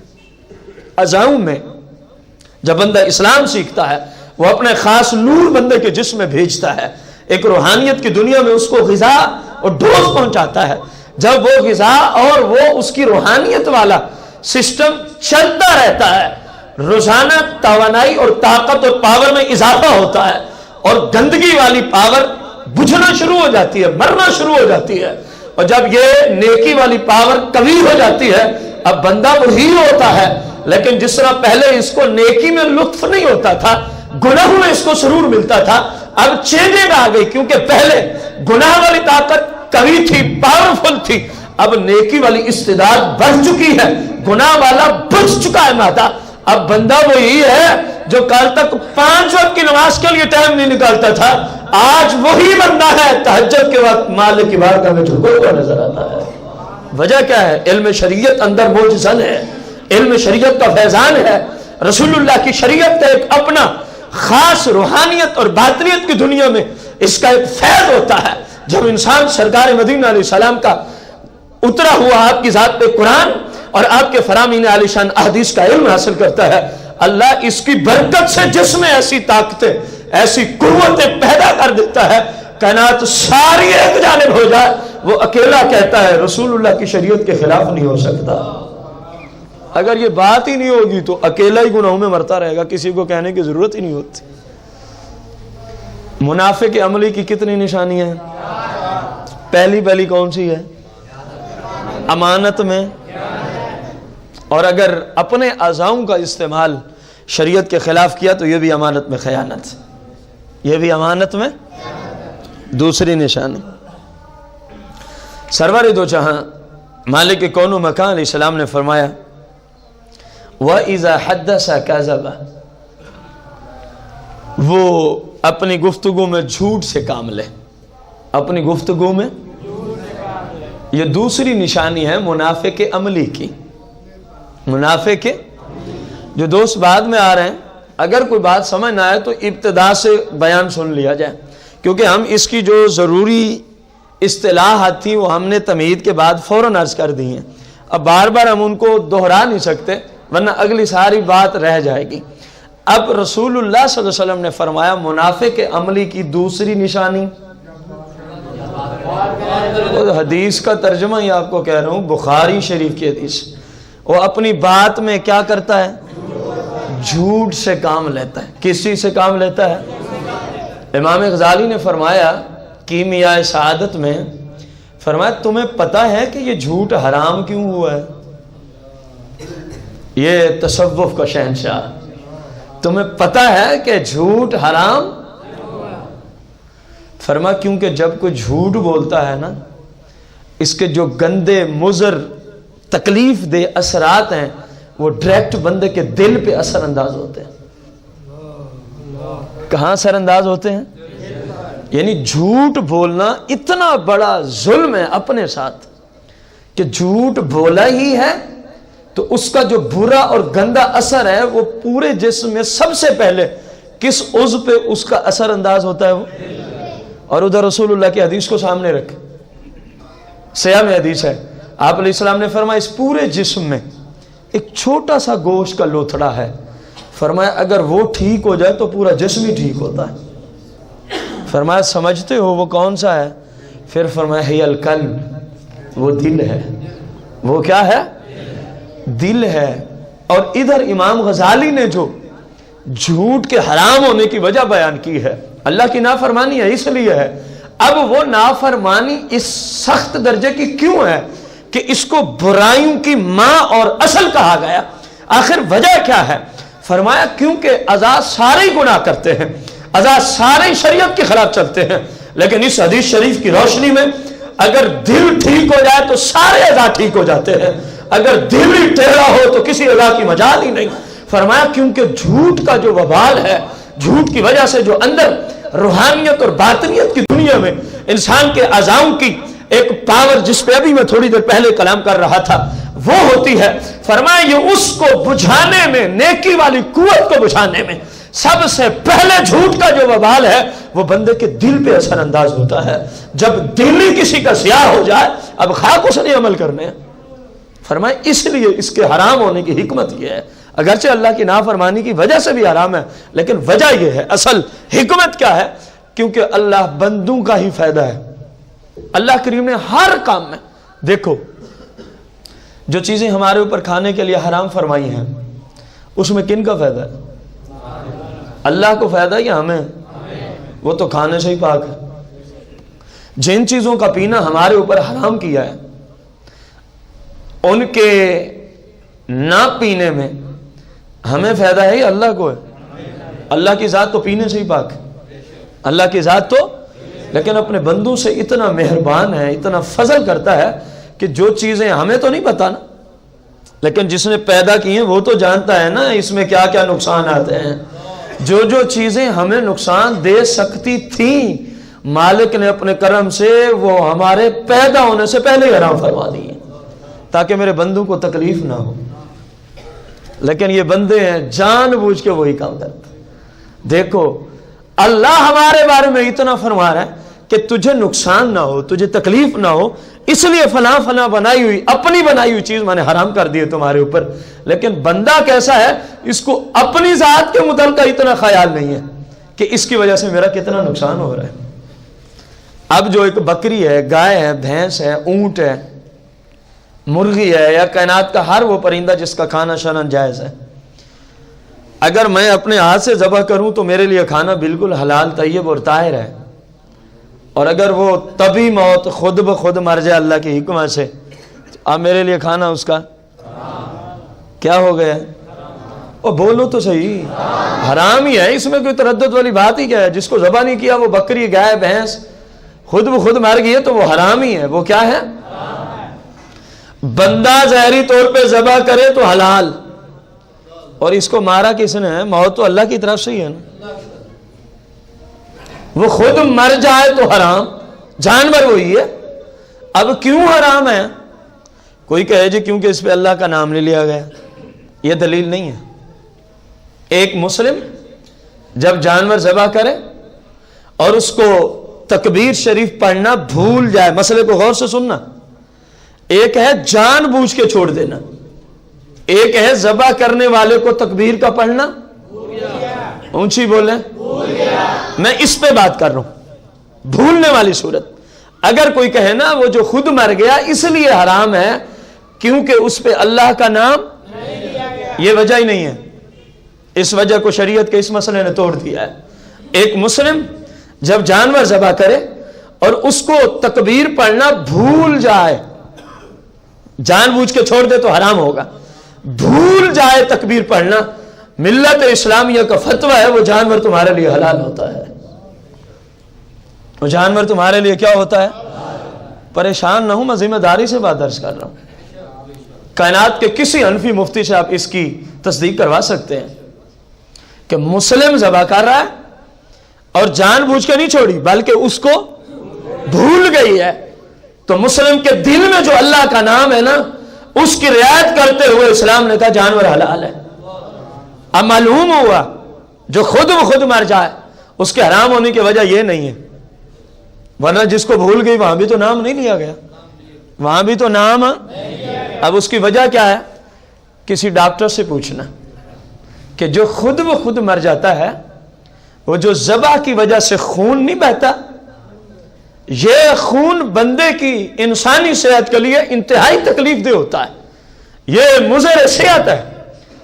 اعضاؤں میں، جب بندہ اسلام سیکھتا ہے وہ اپنے خاص نور بندے کے جسم میں بھیجتا ہے، ایک روحانیت کی دنیا میں اس کو غذا اور ڈوز پہنچاتا ہے۔ جب وہ غذا اور وہ اس کی روحانیت والا سسٹم چلتا رہتا ہے، روزانہ توانائی اور طاقت اور پاور میں اضافہ ہوتا ہے، اور گندگی والی پاور بجھنا شروع ہو جاتی ہے، مرنا شروع ہو جاتی ہے، اور جب یہ نیکی والی پاور قوی ہو جاتی ہے، اب بندہ وہی ہوتا ہے، لیکن جس طرح پہلے اس کو نیکی میں لطف نہیں ہوتا تھا، گناہوں میں اس کو سرور ملتا تھا، اب چینجنگ آ گئی، کیونکہ پہلے گناہ والی طاقت قوی تھی، پاورفل تھی، اب نیکی والی استعداد بڑھ چکی ہے، گناہ والا بچ چکا ہے مادہ۔ اب بندہ وہی ہے جو کل تک 5 وقت کی نماز کے لیے ٹائم نہیں نکالتا تھا، آج وہی بندہ ہے تہجد کے وقت مالک کی بارگاہ میں جھکا ہوا نظر آتا ہے۔ وجہ کیا ہے؟ علم شریعت اندر موجزن ہے، علم شریعت کا فیضان ہے، رسول اللہ کی شریعت کا ایک اپنا خاص روحانیت اور باطنیت کی دنیا میں اس کا ایک فیض ہوتا ہے۔ جب انسان سرکار مدینہ علیہ السلام کا اترا ہوا آپ کی ذات پہ قرآن اور آپ کے فرامین عالی شان احادیث کا علم حاصل کرتا ہے، اللہ اس کی برکت سے جس میں ایسی طاقتیں، ایسی قوتیں پیدا کر دیتا ہے، کائنات ساری ایک جانب ہو جائے، وہ اکیلا کہتا ہے رسول اللہ کی شریعت کے خلاف نہیں ہو سکتا۔ اگر یہ بات ہی نہیں ہوگی تو اکیلا ہی گناہوں میں مرتا رہے گا، کسی کو کہنے کی ضرورت ہی نہیں ہوتی۔ منافق عملی کی کتنی نشانیاں ہیں؟ پہلی کون سی ہے؟ امانت میں، اور اگر اپنے اعضاؤں کا استعمال شریعت کے خلاف کیا تو یہ بھی امانت میں خیانت، یہ بھی امانت میں دوسری نشانی۔ سرور دو جہاں مالک کون و مکان علیہ السلام نے فرمایا وَإِذَا حَدَّثَ كَذَبَ، وہ اپنی گفتگو میں جھوٹ سے کام لے، اپنی گفتگو میں، یہ دوسری نشانی ہے منافق عملی کی۔ منافق جو دوست بعد میں آ رہے ہیں، اگر کوئی بات سمجھ نہ آئے تو ابتدا سے بیان سن لیا جائے، کیونکہ ہم اس کی جو ضروری اصطلاحات تھیں وہ ہم نے تمہید کے بعد فوراً عرض کر دی ہیں، اب بار بار ہم ان کو دہرا نہیں سکتے ورنہ اگلی ساری بات رہ جائے گی۔ اب رسول اللہ صلی اللہ علیہ وسلم نے فرمایا منافق عملی کی دوسری نشانی، حدیث کا ترجمہ ہی آپ کو کہہ رہا ہوں، بخاری شریف کی حدیث، وہ اپنی بات میں کیا کرتا ہے؟ جھوٹ سے کام لیتا ہے۔ کس چیز سے کام لیتا ہے؟ امام غزالی نے فرمایا کیمیاء سعادت میں، فرمایا تمہیں پتہ ہے کہ یہ جھوٹ حرام کیوں ہوا ہے؟ یہ تصوف کا شہنشاہ، تمہیں پتہ ہے کہ جھوٹ حرام؟ فرمایا کیونکہ جب کوئی جھوٹ بولتا ہے نا، اس کے جو گندے مضر تکلیف دہ اثرات ہیں وہ ڈائریکٹ بندے کے دل پہ اثر انداز ہوتے ہیں۔ کہاں اثر انداز ہوتے ہیں؟ یعنی جھوٹ بولنا اتنا بڑا ظلم ہے اپنے ساتھ کہ جھوٹ بولا ہی ہے تو اس کا جو برا اور گندا اثر ہے وہ پورے جسم میں سب سے پہلے کس عضو پہ اس کا اثر انداز ہوتا ہے وہ، اور ادھر رسول اللہ کی حدیث کو سامنے رکھ، سیاہ میں حدیث ہے، آپ علیہ السلام نے فرمایا اس پورے جسم میں ایک چھوٹا سا گوشت کا لوتھڑا ہے، فرمایا اگر وہ ٹھیک ہو جائے تو پورا جسم ہی ٹھیک ہوتا ہے۔ فرمایا سمجھتے ہو وہ کون سا ہے؟ پھر فرمایا ہی القلب، وہ دل ہے۔ وہ کیا ہے؟ دل ہے۔ اور ادھر امام غزالی نے جو جھوٹ کے حرام ہونے کی وجہ بیان کی ہے، اللہ کی نافرمانی ہے اس لیے ہے، اب وہ نافرمانی اس سخت درجے کی کیوں ہے کہ اس کو برائیوں کی ماں اور اصل کہا گیا؟ آخر وجہ کیا ہے؟ فرمایا کیونکہ اعضاء سارے گناہ کرتے ہیں، اعضاء سارے شریعت کے خلاف چلتے ہیں، لیکن اس حدیث شریف کی روشنی میں اگر دل ٹھیک ہو جائے تو سارے اعضاء ٹھیک ہو جاتے ہیں، اگر دل ہی ٹیڑھا ہو تو کسی اعضاء کی مجال ہی نہیں۔ فرمایا کیونکہ جھوٹ کا جو وبال ہے، جھوٹ کی وجہ سے جو اندر روحانیت اور باطنیت کی دنیا میں انسان کے اعضاؤں کی ایک پاور، جس پہ ابھی میں تھوڑی دیر پہلے کلام کر رہا تھا، وہ ہوتی ہے، فرمایا یہ اس کو بجھانے میں، نیکی والی قوت کو بجھانے میں سب سے پہلے جھوٹ کا جو وبال ہے وہ بندے کے دل پہ اثر انداز ہوتا ہے۔ جب دل ہی کسی کا سیاہ ہو جائے اب خاک اس نے عمل کرنے ہیں۔ فرمایا اس لیے اس کے حرام ہونے کی حکمت یہ ہے، اگرچہ اللہ کی نافرمانی کی وجہ سے بھی حرام ہے لیکن وجہ یہ ہے، اصل حکمت کیا ہے؟ کیونکہ اللہ بندوں کا ہی فائدہ ہے۔ اللہ کریم نے ہر کام میں، دیکھو جو چیزیں ہمارے اوپر کھانے کے لیے حرام فرمائی ہیں اس میں کن کا فائدہ ہے؟ اللہ کو فائدہ یا ہمیں؟ وہ تو کھانے سے ہی پاک ہے۔ جن چیزوں کا پینا ہمارے اوپر حرام کیا ہے ان کے نہ پینے میں ہمیں فائدہ ہے یا اللہ کو ہے؟ اللہ کی ذات تو پینے سے ہی پاک ہے۔ اللہ کی ذات تو، لیکن اپنے بندوں سے اتنا مہربان ہے، اتنا فضل کرتا ہے کہ جو چیزیں ہمیں تو نہیں پتا نا، لیکن جس نے پیدا کی ہیں وہ تو جانتا ہے نا اس میں کیا کیا نقصان آتے ہیں۔ جو جو چیزیں ہمیں نقصان دے سکتی تھیں مالک نے اپنے کرم سے وہ ہمارے پیدا ہونے سے پہلے ہی حرام فرما دی ہیں تاکہ میرے بندوں کو تکلیف نہ ہو، لیکن یہ بندے ہیں جان بوجھ کے وہی کام کرتے۔ دیکھو اللہ ہمارے بارے میں اتنا فرما رہا ہے کہ تجھے نقصان نہ ہو، تجھے تکلیف نہ ہو، اس لیے فلاں فلاں بنائی ہوئی اپنی بنائی ہوئی چیز میں نے حرام کر دی ہے تمہارے اوپر۔ لیکن بندہ کیسا ہے، اس کو اپنی ذات کے متعلق اتنا خیال نہیں ہے کہ اس کی وجہ سے میرا کتنا نقصان ہو رہا ہے۔ اب جو ایک بکری ہے، گائے ہے، بھینس ہے، اونٹ ہے، مرغی ہے، یا کائنات کا ہر وہ پرندہ جس کا کھانا شرعاً جائز ہے، اگر میں اپنے ہاتھ سے ذبح کروں تو میرے لیے کھانا بالکل حلال طیب اور طاہر ہے، اور اگر وہ طبی موت خود بخود مر جائے اللہ کی حکمت سے، اب میرے لیے کھانا اس کا کیا ہو گیا؟ وہ بولو تو صحیح، حرام ہی ہے، اس میں کوئی تردد والی بات ہی کیا ہے؟ جس کو ذبح نہیں کیا وہ بکری گائے بھینس خود بخود مر گئی ہے تو وہ حرام ہی ہے۔ وہ کیا ہے؟ بندہ ظاہری طور پہ ذبح کرے تو حلال، اور اس کو مارا کس نے ہے؟ موت تو اللہ کی طرف سے ہی ہے نا، وہ خود مر جائے تو حرام، جانور وہی ہے۔ اب کیوں حرام ہے؟ کوئی کہے جی کیونکہ اس پہ اللہ کا نام لے لیا گیا، یہ دلیل نہیں ہے۔ ایک مسلم جب جانور ذبح کرے اور اس کو تکبیر شریف پڑھنا بھول جائے، مسئلے کو غور سے سننا، ایک ہے جان بوجھ کے چھوڑ دینا، ایک ہے ذبح کرنے والے کو تکبیر کا پڑھنا اونچی بولیں، میں اس پہ بات کر رہا ہوں، بھولنے والی صورت۔ اگر کوئی کہے نا وہ جو خود مر گیا اس لیے حرام ہے کیونکہ اس پہ اللہ کا نام، یہ وجہ ہی نہیں ہے، اس وجہ کو شریعت کے اس مسئلے نے توڑ دیا ہے۔ ایک مسلم جب جانور ذبح کرے اور اس کو تکبیر پڑھنا بھول جائے، جان بوجھ کے چھوڑ دے تو حرام ہوگا، بھول جائے تکبیر پڑھنا، ملت اسلامیہ کا فتویٰ ہے وہ جانور تمہارے لیے حلال ہوتا ہے، وہ جانور تمہارے لیے کیا ہوتا ہے؟ پریشان نہ ہوں، میں ذمہ داری سے بات درج کر رہا ہوں۔ کائنات کے کسی حنفی مفتی سے آپ اس کی تصدیق کروا سکتے ہیں کہ مسلم ذبح کر رہا ہے اور جان بوجھ کے نہیں چھوڑی بلکہ اس کو بھول گئی ہے، تو مسلم کے دل میں جو اللہ کا نام ہے نا اس کی رعایت کرتے ہوئے اسلام نے کہا جانور حلال ہے۔ اب معلوم ہوا جو خود بخود مر جائے اس کے حرام ہونے کی وجہ یہ نہیں ہے، ورنہ جس کو بھول گئی وہاں بھی تو نام نہیں لیا گیا، وہاں بھی تو نام۔ اب اس کی وجہ کیا ہے؟ کسی ڈاکٹر سے پوچھنا کہ جو خود بخود مر جاتا ہے وہ جو ذبح کی وجہ سے خون نہیں بہتا، یہ خون بندے کی انسانی صحت کے لیے انتہائی تکلیف دہ ہوتا ہے، یہ مضر صحت ہے،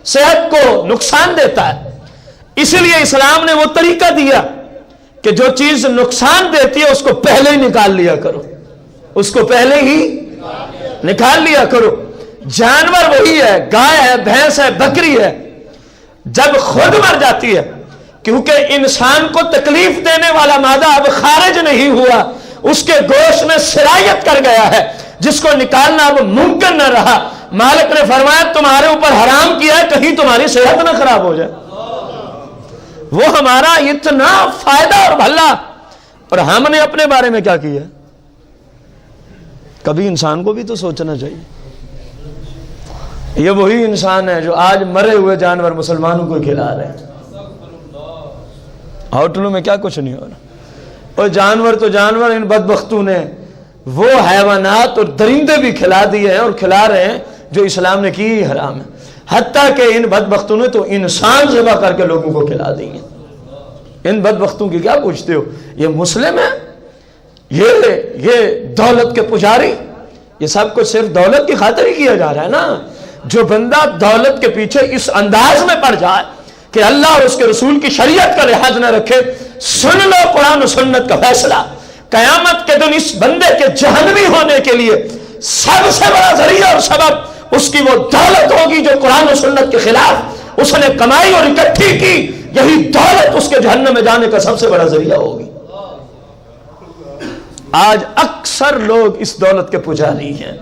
صحت کو نقصان دیتا ہے۔ اسی لیے اسلام نے وہ طریقہ دیا کہ جو چیز نقصان دیتی ہے اس کو پہلے ہی نکال لیا کرو، اس کو پہلے ہی نکال لیا کرو۔ جانور وہی ہے، گائے ہے، بھینس ہے، بکری ہے، جب خود مر جاتی ہے کیونکہ انسان کو تکلیف دینے والا مادہ اب خارج نہیں ہوا، اس کے گوشت میں سرایت کر گیا ہے، جس کو نکالنا اب ممکن نہ رہا، مالک نے فرمایا تمہارے اوپر حرام کیا ہے کہیں تمہاری صحت نہ خراب ہو جائے۔ وہ ہمارا اتنا فائدہ اور بھلا، اور ہم نے اپنے بارے میں کیا کیا؟ کبھی انسان کو بھی تو سوچنا چاہیے۔ یہ وہی انسان ہے جو آج مرے ہوئے جانور مسلمانوں کو کھلا رہے ہیں، ہوٹلوں میں کیا کچھ نہیں ہو رہا، اور جانور تو جانور، ان بدبختوں نے وہ حیوانات اور درندے بھی کھلا دیے ہیں اور کھلا رہے ہیں جو اسلام نے کی حرام ہے، حتیٰ کہ ان بدبختوں نے تو انسان ذبح کر کے لوگوں کو کھلا دی ہیں۔ ان بدبختوں کی کیا پوچھتے ہو؟ یہ مسلم ہے، یہ دولت کے پجاری، یہ سب کچھ صرف دولت کی خاطر ہی کیا جا رہا ہے نا۔ جو بندہ دولت کے پیچھے اس انداز میں پڑ جائے کہ اللہ اور اس کے رسول کی شریعت کا لحاظ نہ رکھے، سن لو قرآن و سنت کا فیصلہ، قیامت کے دن اس بندے کے جہنمی ہونے کے لیے سب سے بڑا ذریعہ اور سبب اس کی وہ دولت ہوگی جو قرآن و سنت کے خلاف اس نے کمائی اور اکٹھی کی، یہی دولت اس کے جہنم میں جانے کا سب سے بڑا ذریعہ ہوگی۔ آج اکثر لوگ اس دولت کے پجاری ہیں،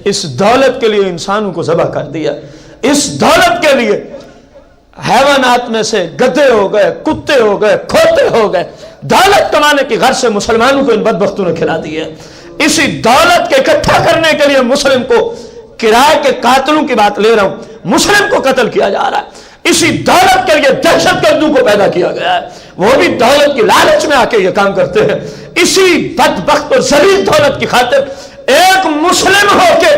اس دولت کے لیے انسانوں کو ذبح کر دیا، اس دولت کے لیے حیوانات میں سے گدھے ہو گئے، کتے ہو گئے، کھوتے ہو گئے، دولت کمانے کی غرض سے مسلمانوں کو ان بدبختوں نے کھلا دی ہے۔ اسی دولت کے اکٹھا کرنے کے لیے مسلم کو، کرائے کے قاتلوں کی بات لے رہا ہوں، مسلم کو قتل کیا جا رہا ہے، اسی دولت کے لیے دہشت گردوں کو پیدا کیا گیا ہے، وہ بھی دولت کی لالچ میں آ کے یہ کام کرتے ہیں۔ اسی بدبخت اور ذلیل دولت کی خاطر ایک مسلم ہو کے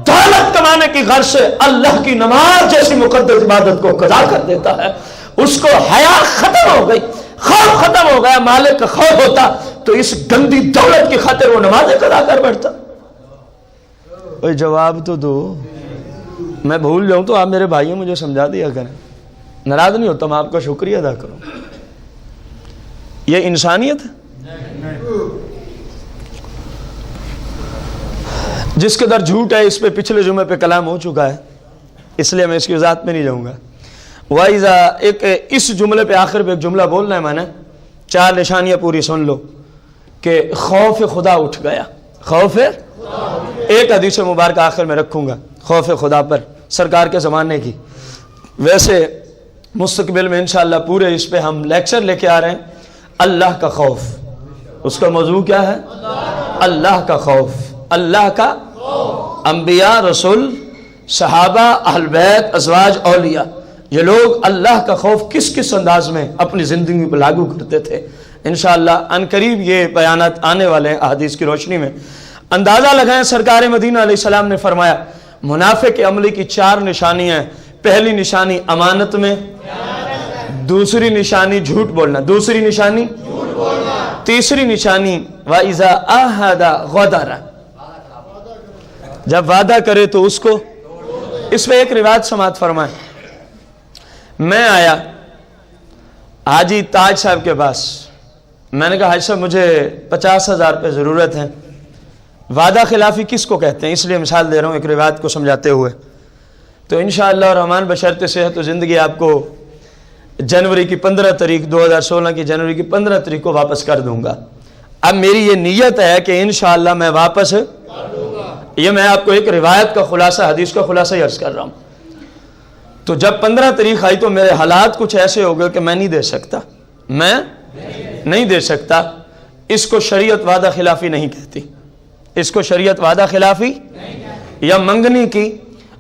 دولت کمانے کی غرض سے اللہ کی نماز جیسی مقدس عبادت کو قضا کر دیتا ہے۔ اس کو حیا ختم ہو گئی، خوف ختم ہو گیا، مالک کا خوف ہوتا تو اس گندی دولت کی خاطر وہ نمازیں قضا کر بیٹھتا۔ اوہ جواب تو دو، میں بھول جاؤں تو آپ میرے بھائیوں مجھے سمجھا دیا کریں، ناراض نہیں ہوتا، میں آپ کا شکریہ ادا کروں۔ یہ انسانیت ہے؟ جس کے در جھوٹ ہے اس پہ پچھلے جمعے پہ کلام ہو چکا ہے، اس لیے میں اس کی وضاحت میں نہیں جاؤں گا۔ ایک اس جملے پہ آخر پہ ایک جملہ بولنا ہے میں نے، 4 نشانیاں پوری سن لو کہ خوف خدا اٹھ گیا۔ خوف ایک حدیث مبارکہ آخر میں رکھوں گا خوف خدا پر، سرکار کے زمانے کی۔ ویسے مستقبل میں انشاءاللہ پورے اس پہ ہم لیکچر لے کے آ رہے ہیں، اللہ کا خوف۔ اس کا موضوع کیا ہے؟ اللہ کا خوف۔ اللہ کا انبیاء، رسول، صحابہ، اہل بیت، ازواج، اولیاء، یہ لوگ اللہ کا خوف کس کس انداز میں اپنی زندگی پر لاگو کرتے تھے۔ انشاءاللہ ان قریب یہ بیانات آنے والے ہیں احادیث کی روشنی میں۔ اندازہ لگائیں، سرکار مدینہ علیہ السلام نے فرمایا منافق عملی کی 4 نشانیاں ہیں۔ پہلی نشانی امانت میں، دوسری نشانی جھوٹ بولنا، دوسری نشانی تیسری نشانی وَإِذَا أَحَدَ غَدَرَ، جب وعدہ کرے تو اس کو۔ اس پہ ایک روایت سماعت فرمائیں۔ میں آیا حاجی تاج صاحب کے پاس، میں نے کہا حاجی صاحب مجھے 50,000 پہ ضرورت ہے۔ وعدہ خلافی کس کو کہتے ہیں، اس لیے مثال دے رہا ہوں ایک روایت کو سمجھاتے ہوئے۔ تو انشاءاللہ الرحمن بشرط صحت و زندگی آپ کو جنوری کی 15 تاریخ 2016 کی جنوری کی 15 تاریخ کو واپس کر دوں گا۔ اب میری یہ نیت ہے کہ انشاءاللہ میں واپس یہ میں آپ کو ایک روایت کا خلاصہ، حدیث کا خلاصہ ہی عرض کر رہا ہوں۔ تو جب 15 تاریخ آئی تو میرے حالات کچھ ایسے ہو گئے کہ میں نہیں دے سکتا، میں نہیں دے سکتا۔ اس کو شریعت وعدہ خلافی نہیں کہتی، اس کو شریعت وعدہ خلافی یا منگنی کی،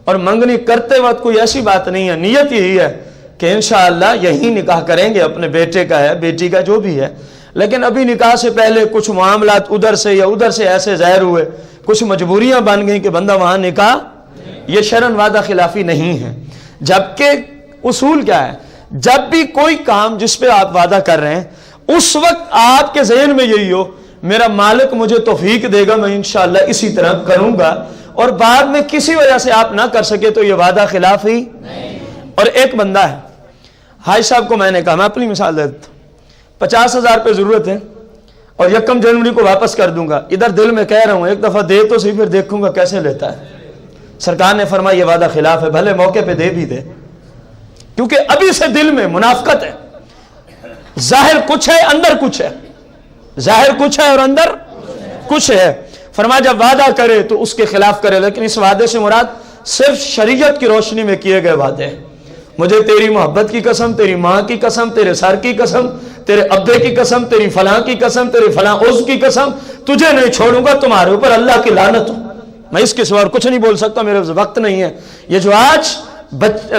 اور منگنی کرتے وقت کوئی ایسی بات نہیں ہے، نیت یہی ہے کہ انشاءاللہ یہی نکاح کریں گے، اپنے بیٹے کا ہے، بیٹی کا جو بھی ہے، لیکن ابھی نکاح سے پہلے کچھ معاملات ادھر سے یا ادھر سے ایسے ظاہر ہوئے، کچھ مجبوریاں بن گئیں کہ بندہ وہاں نکاح، یہ شرعاً وعدہ خلافی نہیں ہے۔ جبکہ اصول کیا ہے، جب بھی کوئی کام جس پہ آپ وعدہ کر رہے ہیں اس وقت آپ کے ذہن میں یہی ہو میرا مالک مجھے توفیق دے گا، میں انشاءاللہ اسی طرح کروں گا، اور بعد میں کسی وجہ سے آپ نہ کر سکے تو یہ وعدہ خلافی نہیں۔ اور ایک بندہ ہے، حاج صاحب کو میں نے کہا، میں اپنی مثال دیتا ہوں، 50,000 پہ ضرورت ہے اور 1 جنوری کو واپس کر دوں گا، ادھر دل میں کہہ رہا ہوں ایک دفعہ دے تو صحیح، پھر دیکھوں گا کیسے لیتا ہے۔ سرکار نے فرمایا یہ وعدہ خلاف ہے، بھلے موقع پہ دے بھی دے، کیونکہ ابھی سے دل میں منافقت ہے، ظاہر کچھ ہے اندر کچھ ہے، ظاہر کچھ ہے اور اندر کچھ ہے۔ فرمایا جب وعدہ کرے تو اس کے خلاف کرے، لیکن اس وعدے سے مراد صرف شریعت کی روشنی میں کیے گئے وعدے ہیں۔ مجھے تیری محبت کی قسم، تیری ماں کی قسم، تیرے سر کی قسم، تیرے ابے کی قسم، تیری فلاں کی قسم، تیرے فلاں عضو کی قسم، تجھے نہیں چھوڑوں گا، تمہارے اوپر اللہ کی لعنت ہو۔ میں اس کے سوا کچھ نہیں بول سکتا، میرے وقت نہیں ہے۔ یہ جو آج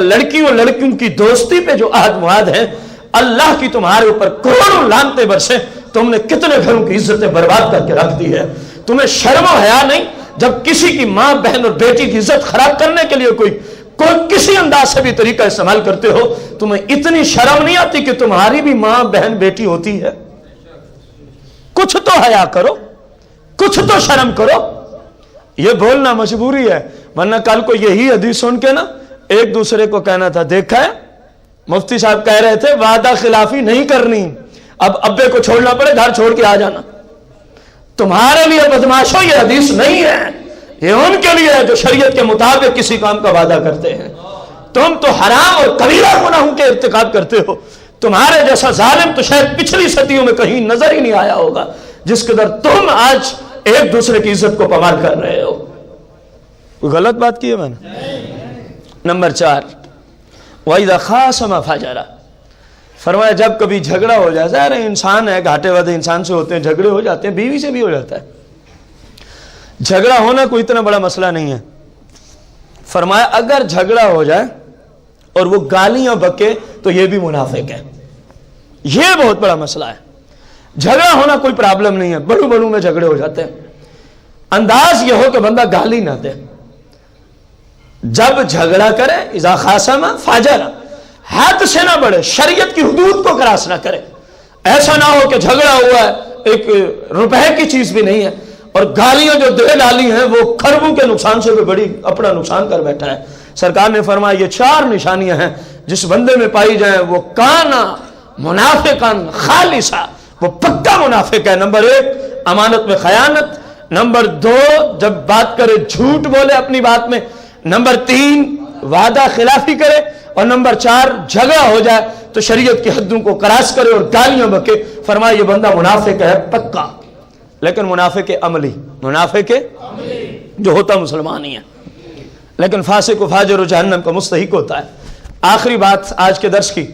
لڑکی اور لڑکیوں کی دوستی پہ جو عہد معاہد ہیں، اللہ کی تمہارے اوپر کروڑوں لعنتیں برسے، تم نے کتنے گھروں کی عزتیں برباد کر کے رکھ دی ہے۔ تمہیں شرم و حیا نہیں؟ جب کسی کی ماں بہن اور بیٹی کی عزت خراب کرنے کے لیے کوئی کسی انداز سے بھی طریقہ استعمال کرتے ہو، تمہیں اتنی شرم نہیں آتی کہ تمہاری بھی ماں بہن بیٹی ہوتی ہے؟ کچھ تو حیا کرو، کچھ تو شرم کرو۔ یہ بولنا مجبوری ہے، ورنہ کل کو یہی حدیث سن کے نا ایک دوسرے کو کہنا تھا، دیکھا ہے مفتی صاحب کہہ رہے تھے وعدہ خلافی نہیں کرنی، اب ابے کو چھوڑنا پڑے گھر چھوڑ کے آ جانا۔ تمہارے لیے بدماشو یہ حدیث نہیں ہے، یہ ان کے لیے ہے جو شریعت کے مطابق کسی کام کا وعدہ کرتے ہیں۔ تم تو حرام اور کبیرہ گناہوں کے ارتکاب کرتے ہو، تمہارے جیسا ظالم تو شاید پچھلی صدیوں میں کہیں نظر ہی نہیں آیا ہوگا جس قدر تم آج ایک دوسرے کی عزت کو پامال کر رہے ہو۔ کوئی غلط بات کی ہے میں نے؟ نمبر 4 وَإِذَا خَاصَمَ فَجَرَ، فرمایا جب کبھی جھگڑا ہو جائے، ظاہر ہے انسان ہے، گھاٹے وعدے انسان سے ہوتے ہیں، جھگڑے ہو جاتے ہیں، بیوی سے بھی ہو جاتا ہے، جھگڑا ہونا کوئی اتنا بڑا مسئلہ نہیں ہے۔ فرمایا اگر جھگڑا ہو جائے اور وہ گالیاں بکے تو یہ بھی منافق ہے، یہ بہت بڑا مسئلہ ہے۔ جھگڑا ہونا کوئی پرابلم نہیں ہے، بڑوں بڑوں میں جھگڑے ہو جاتے ہیں، انداز یہ ہو کہ بندہ گالی نہ دے۔ جب جھگڑا کرے اذا خاصم فاجر، حد سے نہ بڑھے، شریعت کی حدود کو کراس نہ کرے۔ ایسا نہ ہو کہ جھگڑا ہوا ہے، ایک روپے کی چیز بھی نہیں ہے اور گالیاں جو دے ڈالی ہیں وہ کھربوں کے نقصان سے بھی بڑی اپنا نقصان کر بیٹھا ہے۔ سرکار نے فرمایا یہ 4 نشانیاں ہیں جس بندے میں پائی جائیں وہ کانا منافقاً خالصا، وہ پکا منافق ہے۔ نمبر 1 امانت میں خیانت، نمبر 2 جب بات کرے جھوٹ بولے اپنی بات میں، نمبر 3 وعدہ خلافی کرے، اور نمبر 4 جھگڑا ہو جائے تو شریعت کی حدوں کو کراس کرے اور گالیاں بکے۔ فرمایا یہ بندہ منافق ہے پکا، لیکن منافق عملی، منافق جو ہوتا مسلمان ہی ہے، لیکن فاسق و فاجر و جہنم کا مستحق ہوتا ہے۔ آخری بات آج کے درس کی،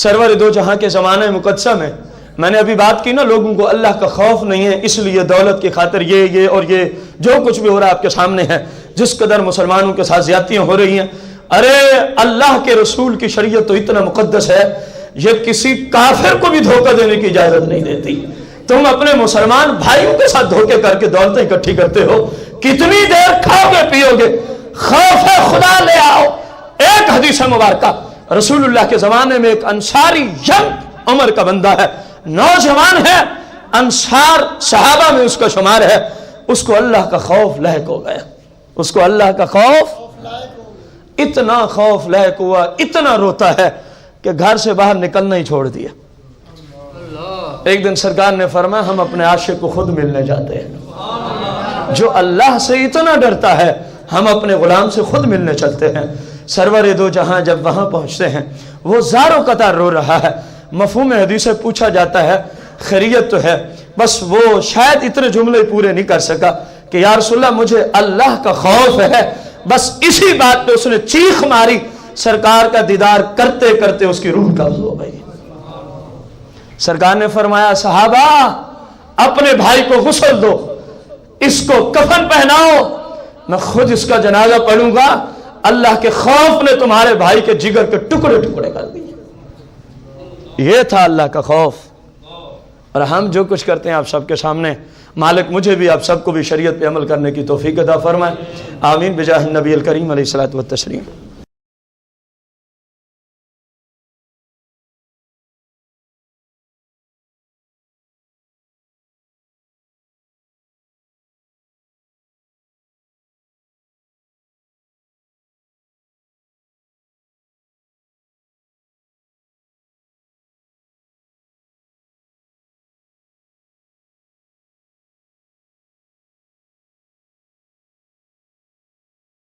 سرور دو جہاں کے زمانہ مقدسہ میں میں نے ابھی بات کی نا، لوگوں کو اللہ کا خوف نہیں ہے، اس لیے دولت کی خاطر یہ اور یہ جو کچھ بھی ہو رہا ہے آپ کے سامنے ہے، جس قدر مسلمانوں کے ساتھ زیادتیاں ہو رہی ہیں۔ ارے اللہ کے رسول کی شریعت تو اتنا مقدس ہے، یہ کسی کافر کو بھی دھوکہ دینے کی اجازت نہیں دیتی۔ تم اپنے مسلمان بھائیوں کے ساتھ دھوکے کر کے دولتیں اکٹھی کرتے ہو، کتنی دیر کھاؤ گے پیو گے؟ خوف خدا لے آؤ۔ ایک حدیث مبارکہ، رسول اللہ کے زمانے میں ایک انصاری ینگ عمر کا بندہ ہے، نوجوان ہے، انصار صحابہ میں اس کا شمار ہے، اس کو اللہ کا خوف لاحق ہو گیا، اس کو اللہ کا خوف، اتنا خوف لاحق ہوا، اتنا روتا ہے کہ گھر سے باہر نکلنا ہی چھوڑ دیا۔ ایک دن سرکار نے فرمایا ہم اپنے عاشق کو خود ملنے جاتے ہیں، جو اللہ سے اتنا ڈرتا ہے ہم اپنے غلام سے خود ملنے چلتے ہیں۔ سرور دو جہاں جب وہاں پہنچتے ہیں وہ زاروں قطار رو رہا ہے، مفہوم حدیث سے پوچھا جاتا ہے خیریت تو ہے، بس وہ شاید اتنے جملے پورے نہیں کر سکا کہ یا رسول اللہ مجھے اللہ کا خوف ہے، بس اسی بات پہ اس نے چیخ ماری، سرکار کا دیدار کرتے کرتے اس کی روح قبض ہو گئی۔ سرکار نے فرمایا صحابہ اپنے بھائی کو غسل دو، اس کو کفن پہناؤ، میں خود اس کا جنازہ پڑھوں گا۔ اللہ کے خوف نے تمہارے بھائی کے جگر کے ٹکڑے ٹکڑے کر دیے۔ یہ تھا اللہ کا خوف۔ اور ہم جو کچھ کرتے ہیں آپ سب کے سامنے، مالک مجھے بھی آپ سب کو بھی شریعت پہ عمل کرنے کی توفیق عطا فرمائے، آمین بجاہ النبی الکریم علیہ الصلوۃ والتسلیم۔